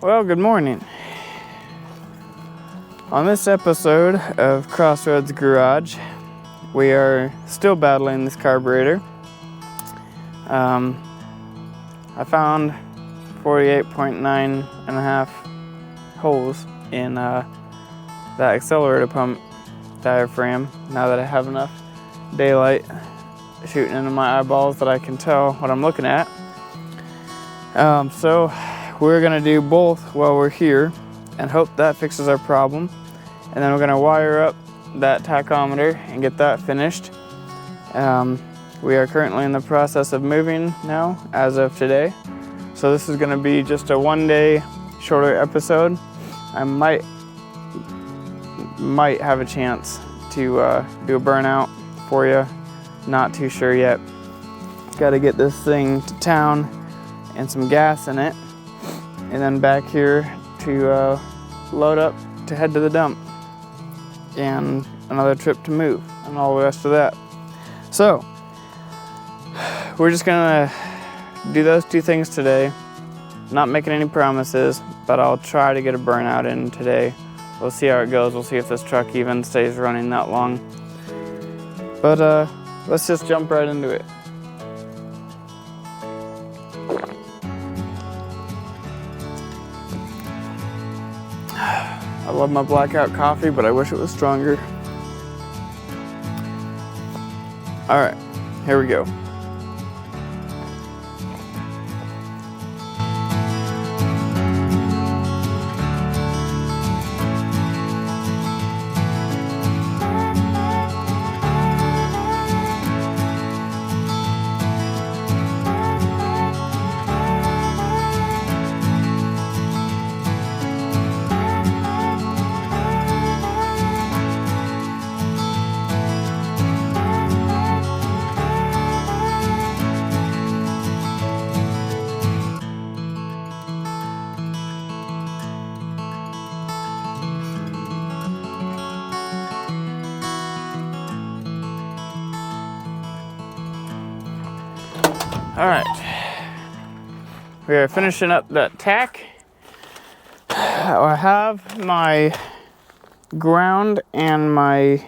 Well, good morning. On this episode of Crossroads Garage, we are still battling this carburetor. I found 48.9 and a half holes in that accelerator pump diaphragm. Now that I have enough daylight shooting into my eyeballs that I can tell what I'm looking at. So we're gonna do both while we're here and hope that fixes our problem. And then we're gonna wire up that tachometer and get that finished. We are currently in the process of moving now as of today. So this is gonna be just a 1 day shorter episode. I might have a chance to do a burnout for you. Not too sure yet. Gotta get this thing to town and some gas in it, and then back here to load up to head to the dump, and another trip to move, and all the rest of that. So we're just gonna do those two things today. Not making any promises, but I'll try to get a burnout in today. We'll see how it goes. We'll see if this truck even stays running that long. But let's just jump right into it. I love my blackout coffee, but I wish it was stronger. All right, here we go. All right, we are finishing up that Tach. I have my ground and my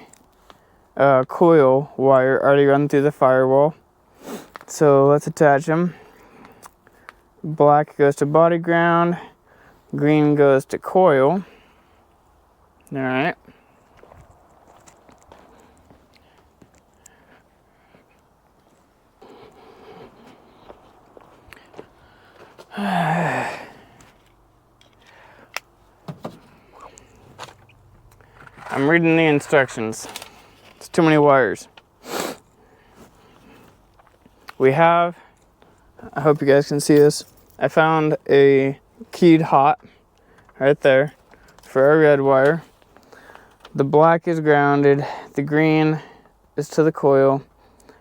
coil wire already run through the firewall. So let's attach them. Black goes to body ground, green goes to coil. All right. I'm reading the instructions. It's too many wires. We have, I hope you guys can see this, I found a keyed hot right there for our red wire. The black is grounded, the green is to the coil,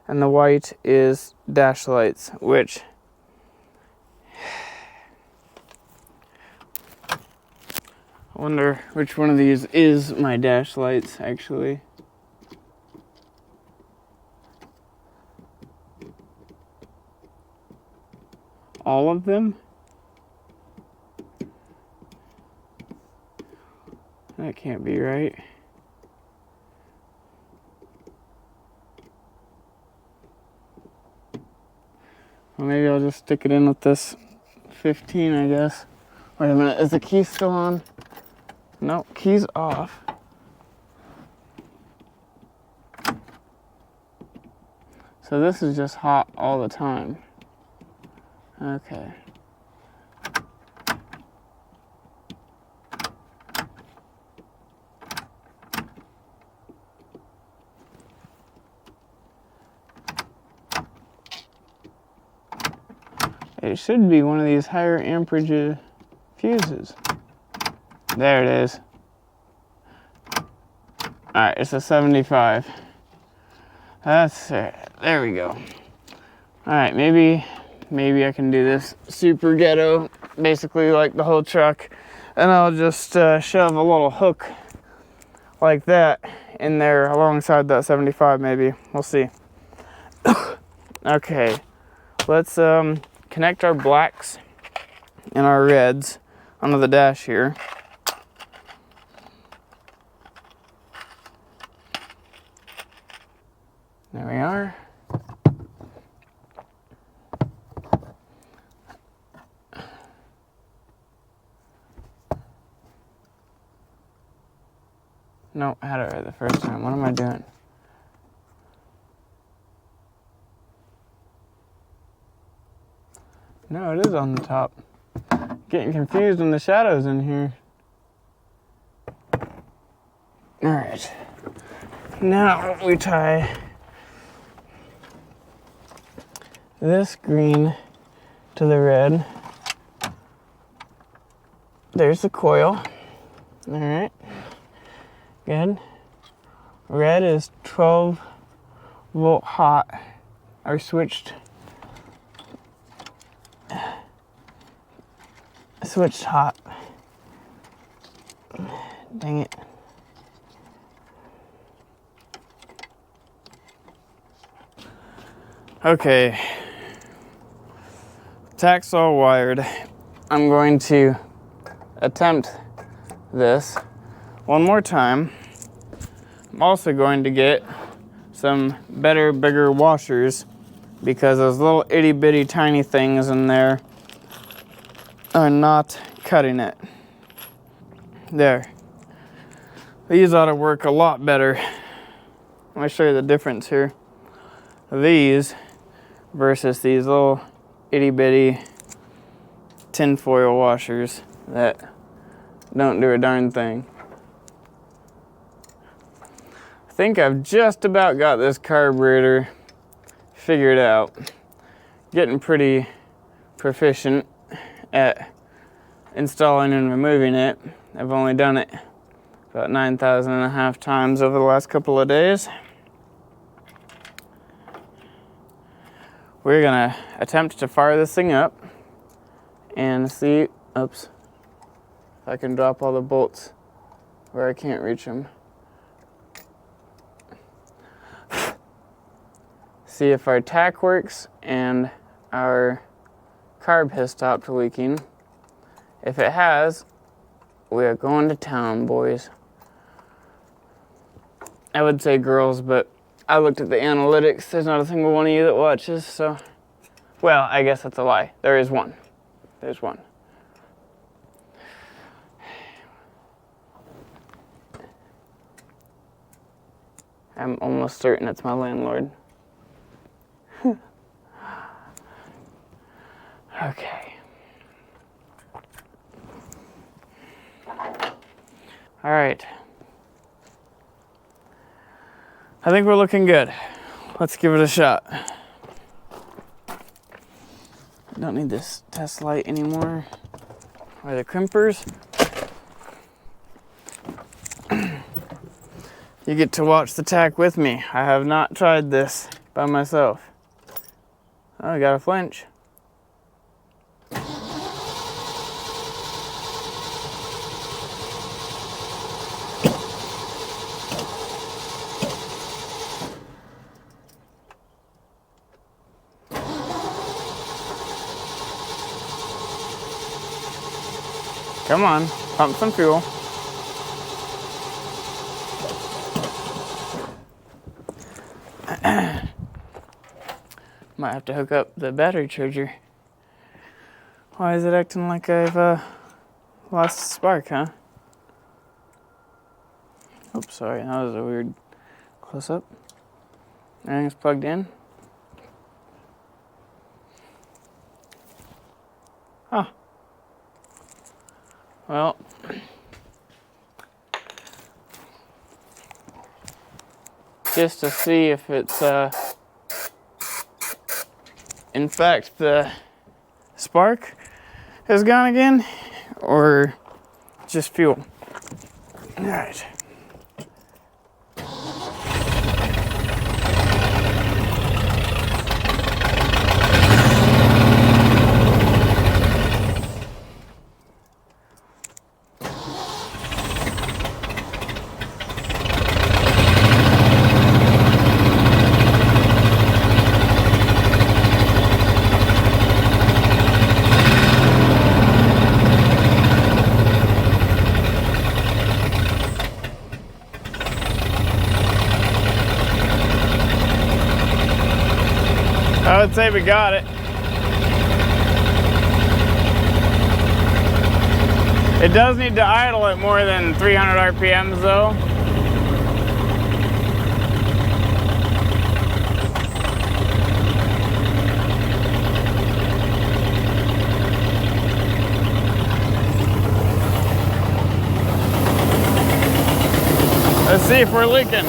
and the white is dash lights, which I wonder which one of these is my dash lights, actually. All of them? That can't be right. Well, maybe I'll just stick it in with this 15, I guess. Wait a minute, is the key still on? No, key's off. So this is just hot all the time. Okay. It should be one of these higher amperage fuses. There it is. Alright, it's a 75. That's it. There we go. Alright, maybe I can do this super ghetto, basically like the whole truck, and I'll just shove a little hook like that in there alongside that 75 maybe. We'll see. Okay, let's connect our blacks and our reds onto the dash here. There we are. Nope, I had it right the first time. What am I doing? No, it is on the top. Getting confused in the shadows in here. All right. Now we tie this green to the red. There's the coil. All right. Good. Red is 12 volt hot. I switched hot. Dang it. Okay. Tach's all wired. I'm going to attempt this one more time. I'm also going to get some better, bigger washers because those little itty bitty tiny things in there are not cutting it. There. These ought to work a lot better. Let me show you the difference here. These versus these little itty bitty tinfoil washers that don't do a darn thing. I think I've just about got this carburetor figured out. Getting pretty proficient at installing and removing it. I've only done it about 9,500 times over the last couple of days. We're gonna attempt to fire this thing up and see, oops, if I can drop all the bolts where I can't reach them. See if our tach works and our carb has stopped leaking. If it has, we are going to town, boys. I would say girls, but I looked at the analytics. There's not a single one of you that watches, so. Well, I guess that's a lie. There is one. There's one. I'm almost certain it's my landlord. Okay. All right. I think we're looking good. Let's give it a shot. I don't need this test light anymore. Or the crimpers. You get to watch the tach with me. I have not tried this by myself. Oh, I got a flinch. Come on, pump some fuel. Might have to hook up the battery charger. Why is it acting like I've lost the spark, huh? Oops, sorry, that was a weird close-up. Everything's plugged in. Huh. Well, just to see if it's in fact the spark has gone again or just fuel. All right. let's say we got it. It does need to idle at more than 300 RPMs though. Let's see if we're leaking.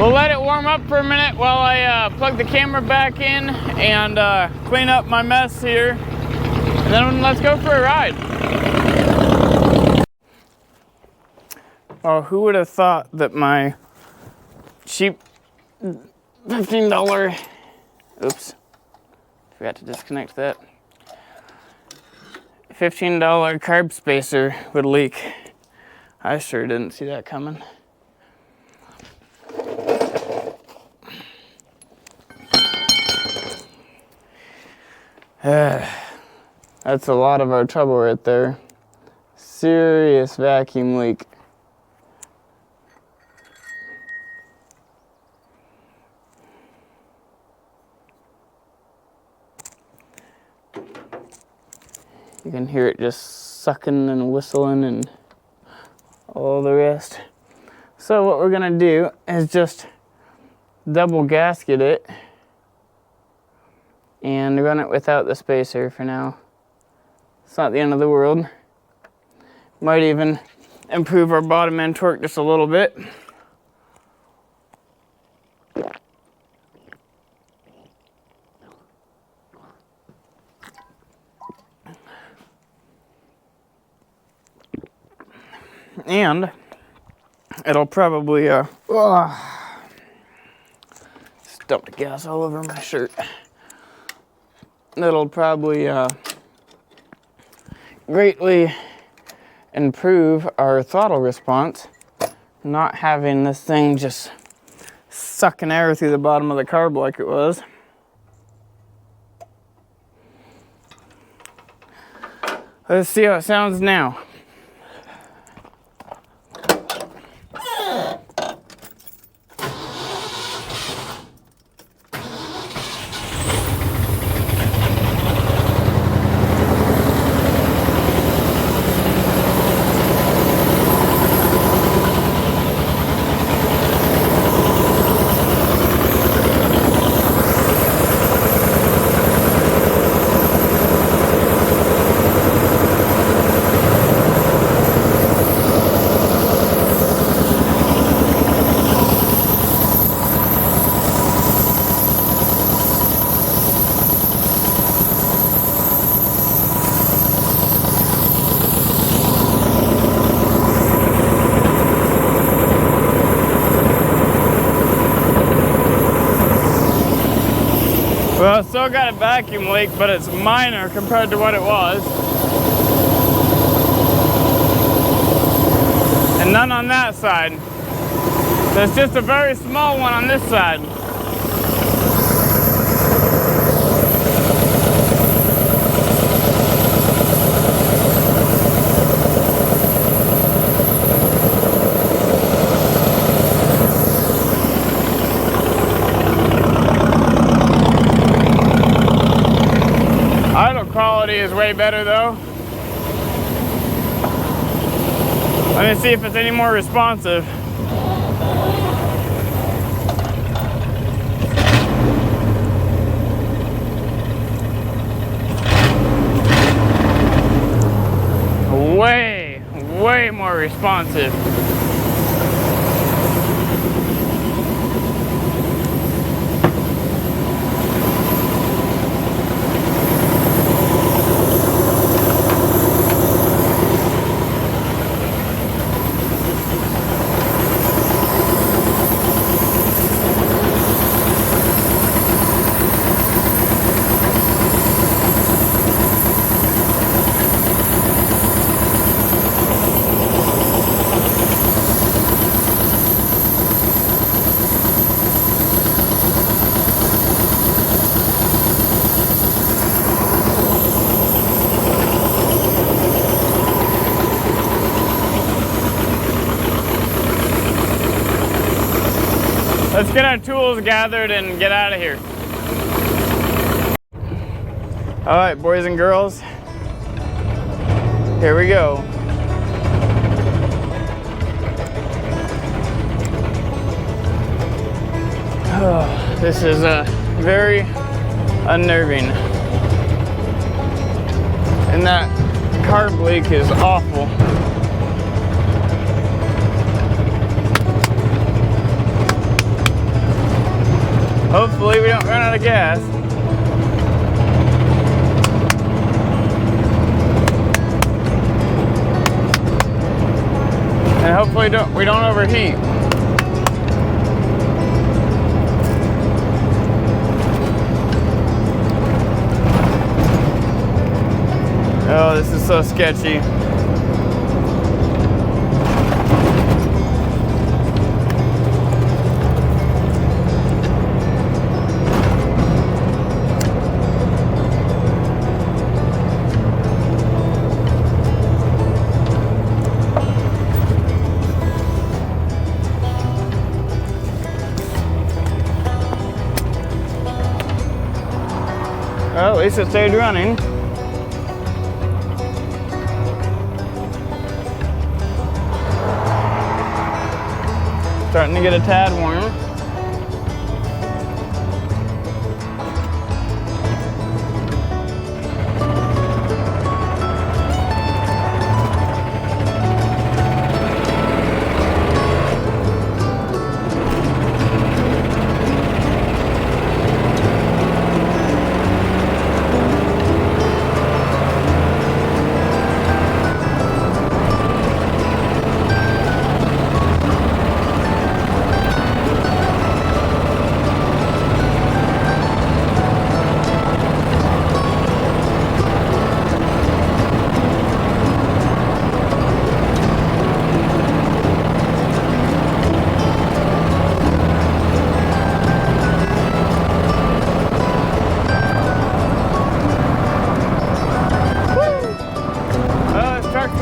We'll let it warm up for a minute while I plug the camera back in and clean up my mess here. And then let's go for a ride. Oh, who would have thought that my cheap $15, oops, forgot to disconnect that, $15 carb spacer would leak. I sure didn't see that coming. That's a lot of our trouble right there. Serious vacuum leak. You can hear it just sucking and whistling and all the rest. So what we're gonna do is just double gasket it and run it without the spacer for now. It's not the end of the world. Might even improve our bottom end torque just a little bit. And it'll probably, just dumped gas all over my shirt. That'll probably greatly improve our throttle response, not having this thing just sucking air through the bottom of the carb like it was. Let's see how it sounds now. Well, it's still got a vacuum leak, but it's minor compared to what it was. And none on that side. So it's just a very small one on this side. Quality is way better though. Let me see if it's any more responsive. Way more responsive. Let's get our tools gathered and get out of here. All right, boys and girls, here we go. Oh, this is very unnerving. And that carb leak is awful. Hopefully we don't run out of gas. And hopefully we don't overheat. Oh, this is so sketchy. Well, at least it stayed running. Starting to get a tad warm.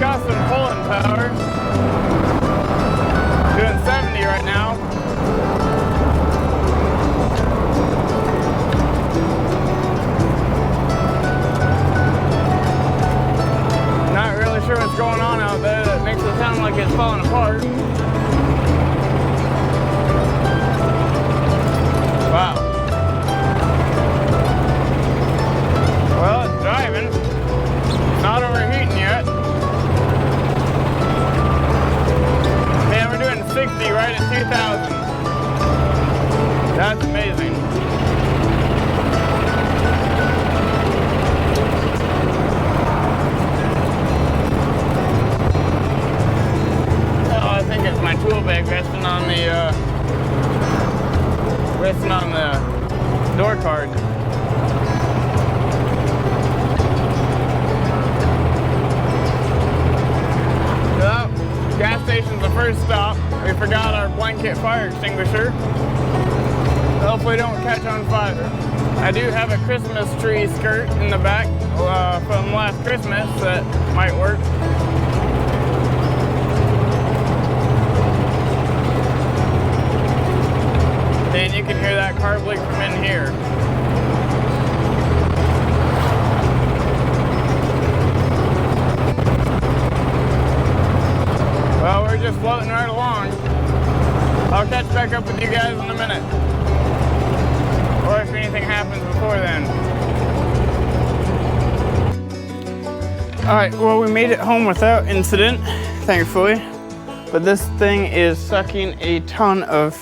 Got some pulling power. Doing 70 right now. Not really sure what's going on out there that makes it sound like it's falling apart. Wow. Well, it's driving. Not overheating yet. 60 right at 2,000. That's amazing. Oh, I think it's my tool bag resting on the door card. Well, gas station's the first stop. We forgot our blanket fire extinguisher. Hopefully don't catch on fire. I do have a Christmas tree skirt in the back from last Christmas that might work. And you can hear that carb leak from in here. Well, we're just floating right along. I'll catch back up with you guys in a minute. Or if anything happens before then. Alright, well, we made it home without incident, thankfully. But this thing is sucking a ton of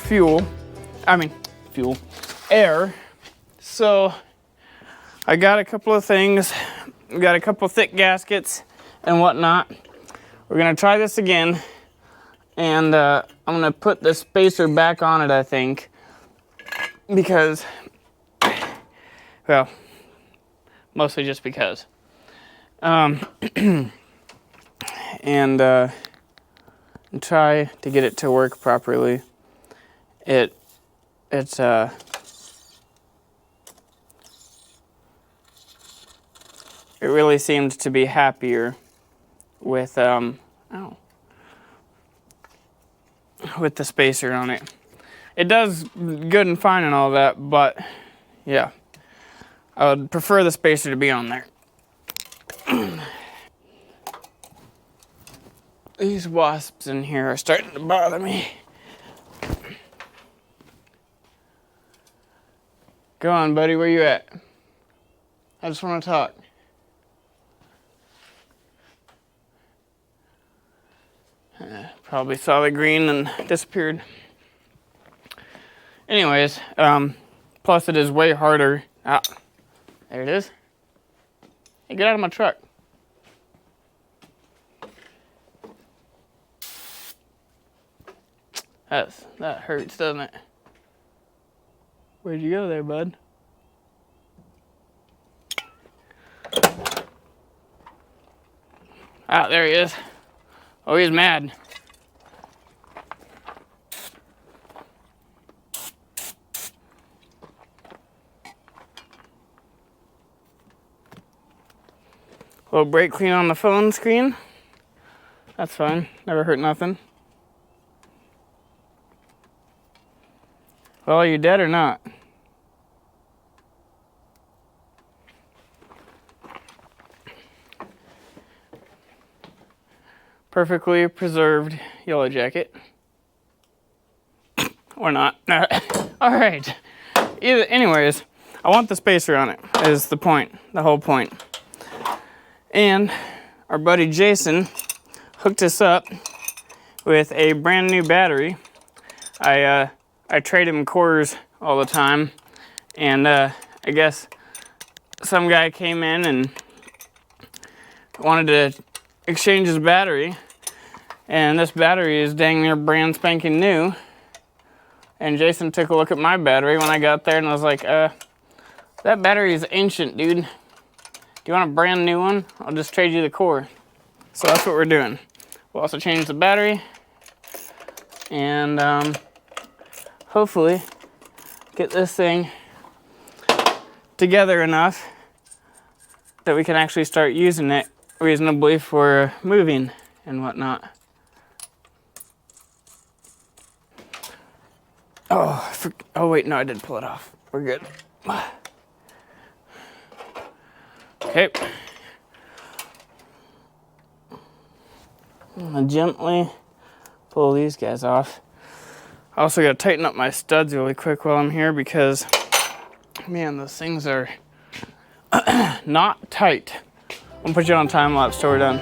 air. So I got a couple of things. We got a couple thick gaskets and whatnot. We're gonna try this again. And I'm gonna put the spacer back on it, I think, because, well, mostly just because. And try to get it to work properly. It really seemed to be happier with with the spacer on it. It does good and fine and all that, but yeah, I would prefer the spacer to be on there. These wasps in here are starting to bother me. Go on, buddy, where you at? I just want to talk. Probably saw the green and disappeared. Anyways, plus it is way harder. Ah, there it is. Hey, get out of my truck. That hurts, doesn't it? Where'd you go there, bud? Ah, there he is. Oh, he's mad. A little brake clean on the phone screen. That's fine. Never hurt nothing. Well, are you dead or not? Perfectly preserved yellow jacket. Or not. All right. Anyways, I want the spacer on it, is the point, the whole point. And our buddy Jason hooked us up with a brand new battery. I trade him cores all the time, and I guess some guy came in and wanted to exchange his battery, and this battery is dang near brand spanking new. And Jason took a look at my battery when I got there, and I was like, that battery is ancient, dude. Do you want a brand new one? I'll just trade you the core. So that's what we're doing. We'll also change the battery, and hopefully get this thing together enough that we can actually start using it reasonably for moving and whatnot. Oh wait, no, I did pull it off. We're good. Okay. I'm gonna gently pull these guys off. I also gotta tighten up my studs really quick while I'm here because, man, those things are not tight. I'm gonna put you on time lapse till we're done.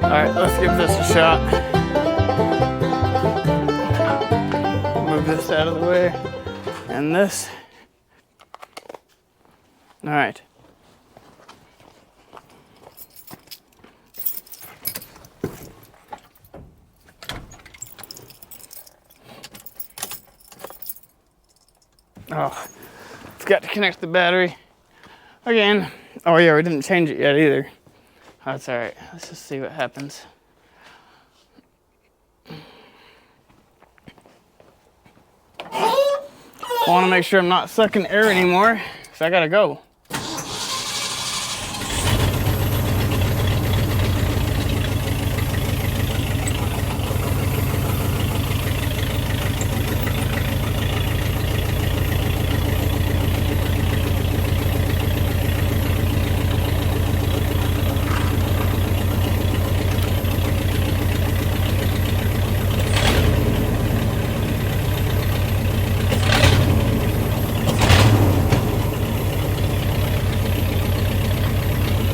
Alright, let's give this a shot. Move this out of the way. And this. Alright. Oh, forgot to connect the battery again. Oh yeah, we didn't change it yet either. That's all right. Let's just see what happens. I want to make sure I'm not sucking air anymore, so I gotta go.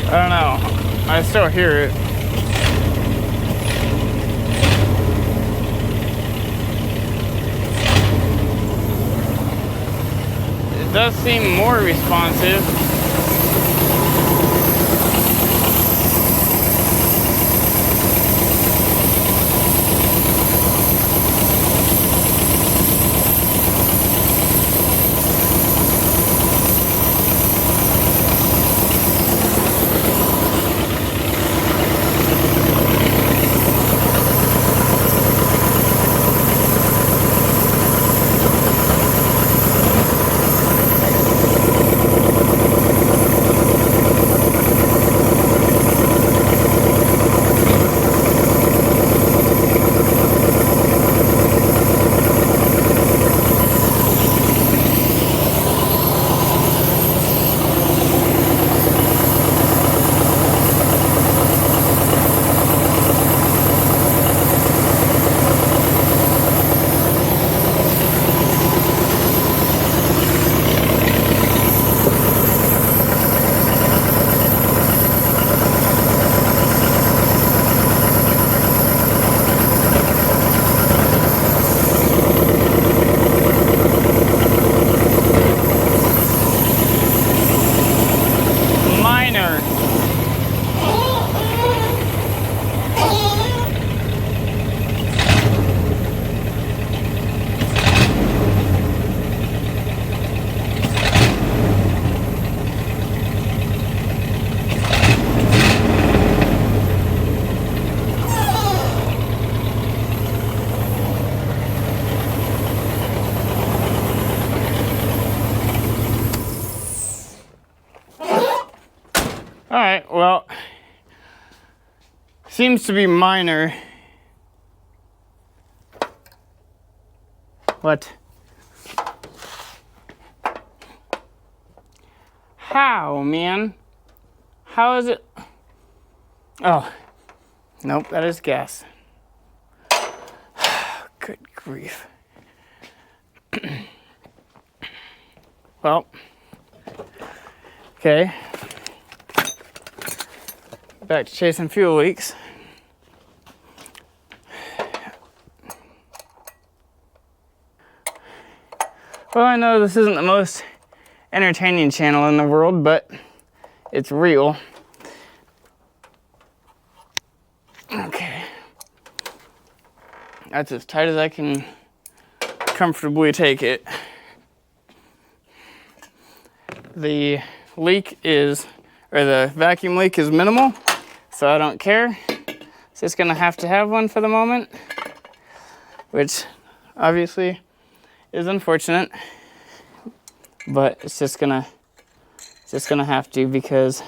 I don't know. I still hear it. does seem more responsive. All right, well, seems to be minor. What? How, man? How is it? Oh, nope, that is gas. Good grief. Well, okay. Back to chasing fuel leaks. Well, I know this isn't the most entertaining channel in the world, but it's real. Okay. That's as tight as I can comfortably take it. The leak is, or the vacuum leak is minimal, so I don't care. It's just gonna have to have one for the moment, which obviously is unfortunate, but it's just gonna have to, because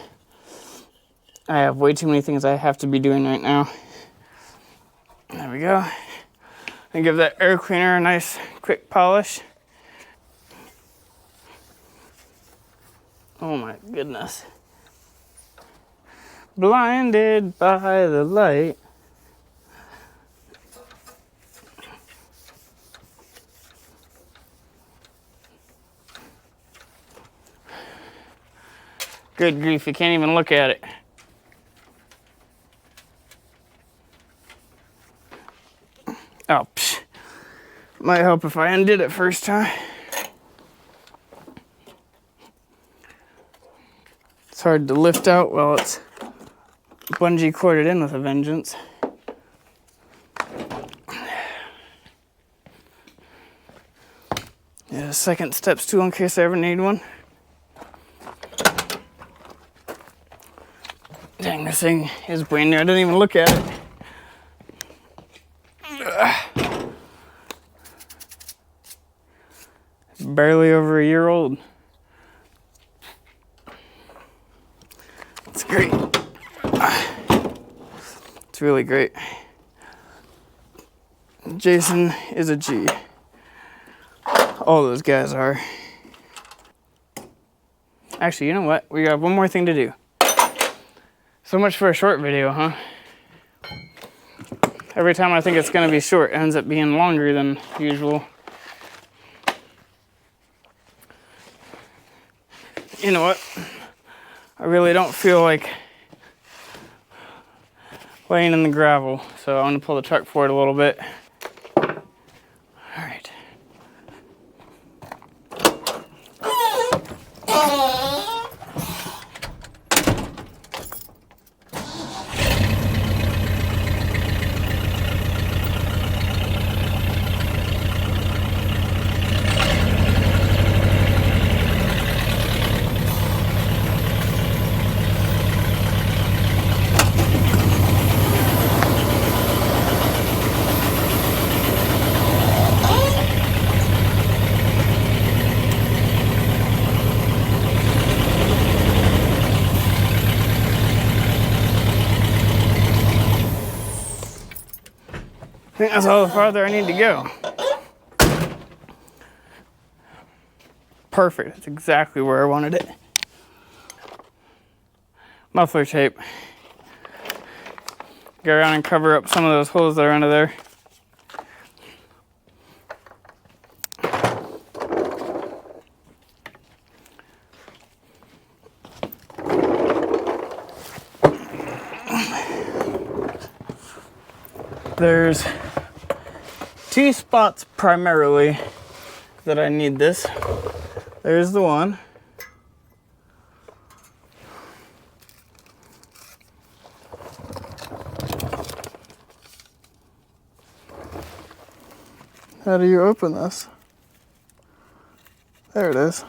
I have way too many things I have to be doing right now. There we go. And give that air cleaner a nice quick polish. Oh my goodness. Blinded by the light. Good grief, you can't even look at it. Oh, psh. Might help if I undid it first time. It's hard to lift out while it's bungee corded in with a vengeance. Yeah, second step stool in case I ever need one. Dang, this thing is brand new. I didn't even look at it. Ugh. Barely over a year old. It's great. It's really great. Jason is a G. All those guys are. Actually, you know what? We got one more thing to do. So much for a short video, huh? Every time I think it's gonna be short, it ends up being longer than usual. You know what? I really don't feel like laying in the gravel, so I'm gonna pull the truck forward a little bit. All right. I think that's all the farther I need to go. Perfect, that's exactly where I wanted it. Muffler tape. Go around and cover up some of those holes that are under there. There's 2 spots primarily that I need this. There's the one. How do you open this? There it is.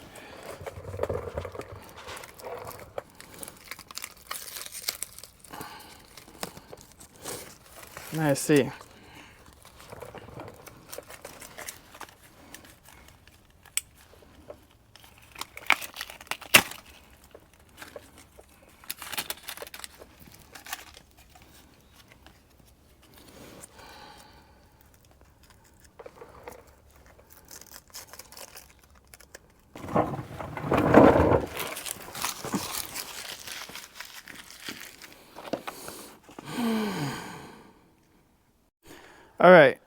I see. All right,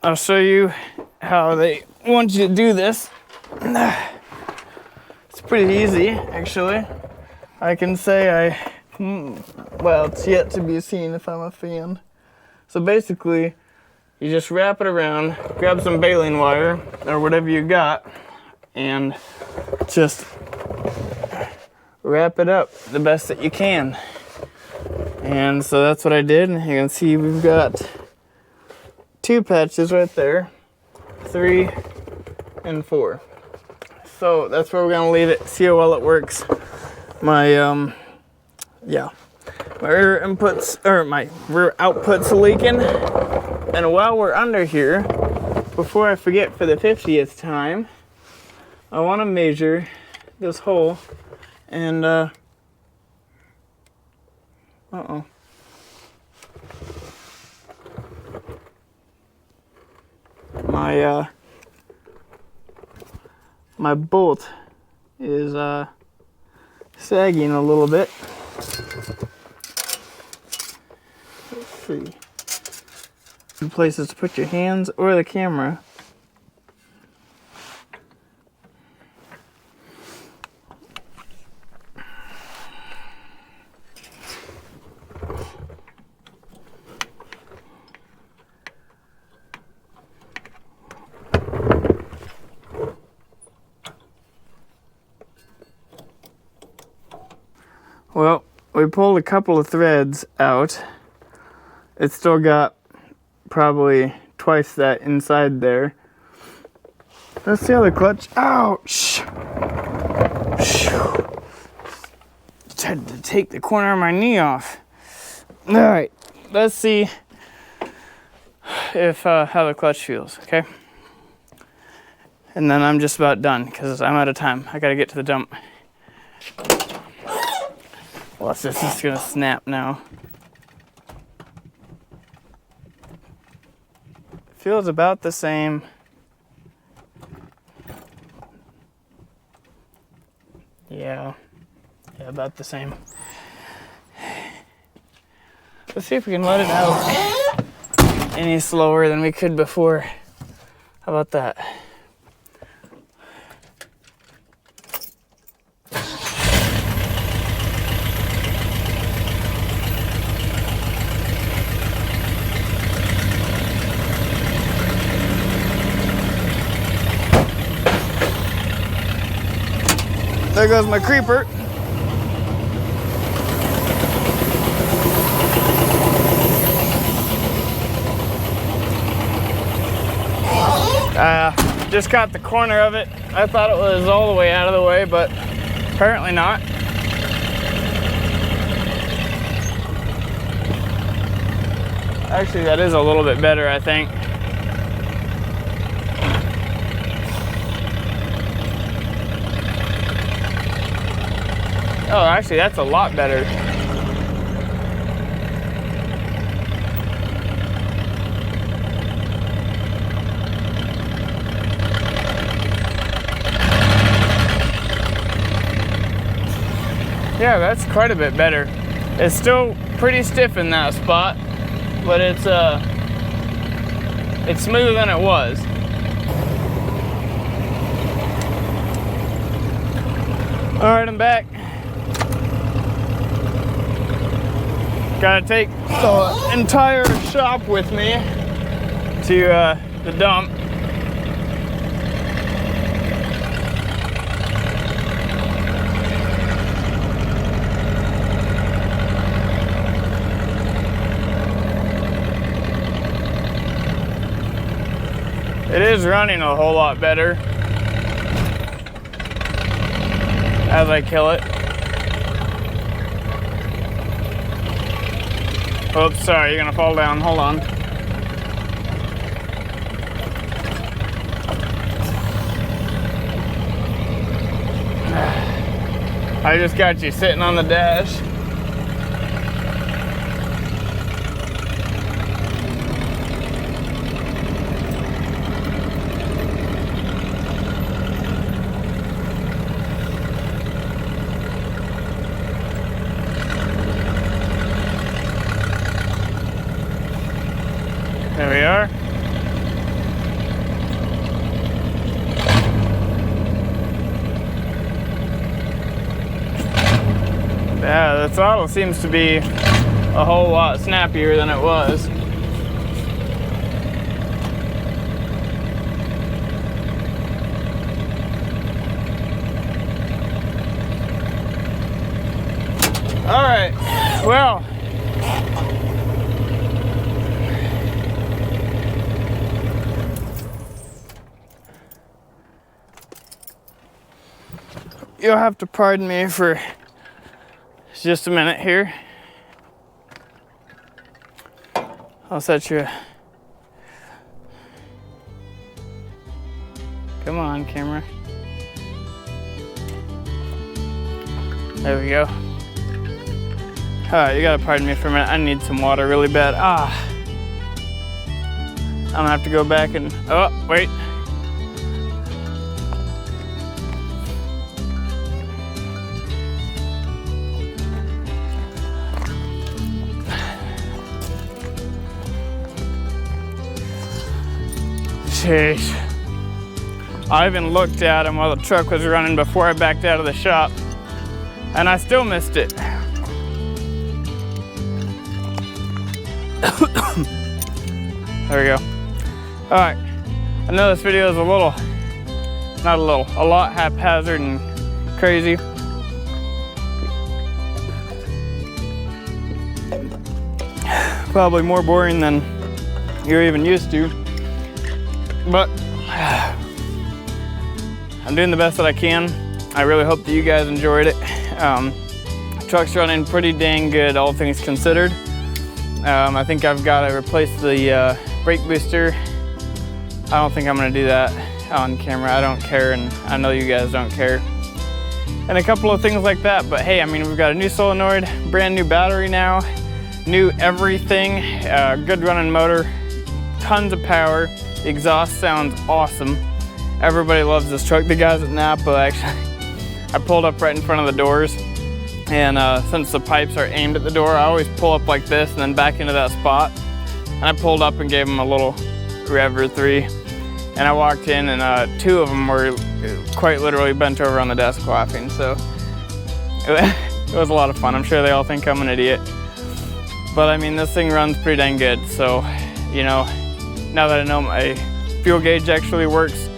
I'll show you how they want you to do this. It's pretty easy, actually. I can say well, it's yet to be seen if I'm a fan. So basically, you just wrap it around, grab some baling wire or whatever you got, and just wrap it up the best that you can. And so that's what I did. And you can see we've got 2 patches right there, 3 and 4. So that's where we're gonna leave it, see how well it works. My rear inputs, or my rear outputs leaking. And while we're under here, before I forget for the 50th time, I wanna measure this hole and, uh-oh. My bolt is sagging a little bit. Let's see. Good places to put your hands or the camera. Well, we pulled a couple of threads out. It's still got probably twice that inside there. Let's see how the clutch, ouch! Just had to take the corner of my knee off. All right, let's see if how the clutch feels, okay? And then I'm just about done because I'm out of time. I gotta get to the dump. Watch this, it's gonna snap now. Feels about the same. Yeah, about the same. Let's see if we can let it out any slower than we could before. How about that? There goes my creeper. Just caught the corner of it. I thought it was all the way out of the way, but apparently not. Actually, that is a little bit better, I think. Oh, actually, that's a lot better. Yeah, that's quite a bit better. It's still pretty stiff in that spot, but it's smoother than it was. All right, I'm back. Gotta take the entire shop with me to the dump. It is running a whole lot better as I kill it. Oops, sorry, you're gonna fall down. Hold on. I just got you sitting on the dash. There we are. Yeah, the throttle seems to be a whole lot snappier than it was. All right, well, you'll have to pardon me for just a minute here. I'll set you. Come on, camera. There we go. All right, you gotta pardon me for a minute. I need some water really bad. I'm gonna have to go back and, oh, wait. Jeez. I even looked at him while the truck was running before I backed out of the shop, and I still missed it. There we go. All right, I know this video is a lot haphazard and crazy. Probably more boring than you're even used to. But I'm doing the best that I can. I really hope that you guys enjoyed it. Truck's running pretty dang good, all things considered. I think I've got to replace the brake booster. I don't think I'm gonna do that on camera. I don't care, and I know you guys don't care. And a couple of things like that, but hey, I mean, we've got a new solenoid, brand new battery now, new everything, good running motor, tons of power. The exhaust sounds awesome. Everybody loves this truck. The guys at Napa, actually, I pulled up right in front of the doors, and since the pipes are aimed at the door, I always pull up like this and then back into that spot. And I pulled up and gave them a little rev or 3, and I walked in, and 2 of them were quite literally bent over on the desk laughing. So it was a lot of fun. I'm sure they all think I'm an idiot, but I mean, this thing runs pretty dang good. So, you know, now that I know my fuel gauge actually works,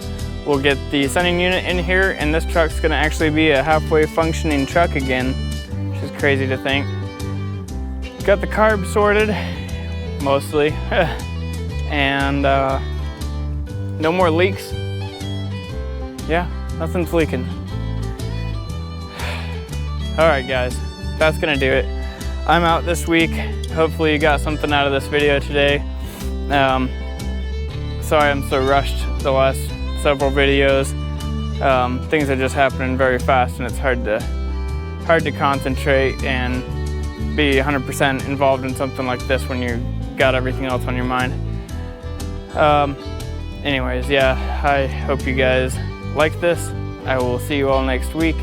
we'll get the sending unit in here, and this truck's gonna actually be a halfway functioning truck again, which is crazy to think. Got the carb sorted, mostly, and no more leaks. Yeah, nothing's leaking. All right, guys, that's gonna do it. I'm out this week. Hopefully you got something out of this video today. Sorry I'm so rushed the last several videos. Things are just happening very fast, and it's hard to concentrate and be 100% involved in something like this when you got everything else on your mind. Anyways, yeah, I hope you guys like this. I will see you all next week.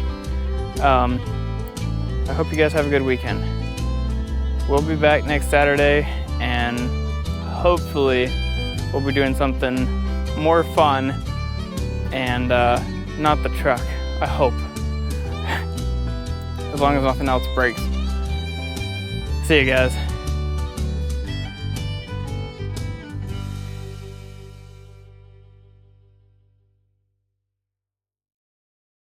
I hope you guys have a good weekend. We'll be back next Saturday, and hopefully we'll be doing something more fun and not the truck, I hope. As long as nothing else breaks. See you guys.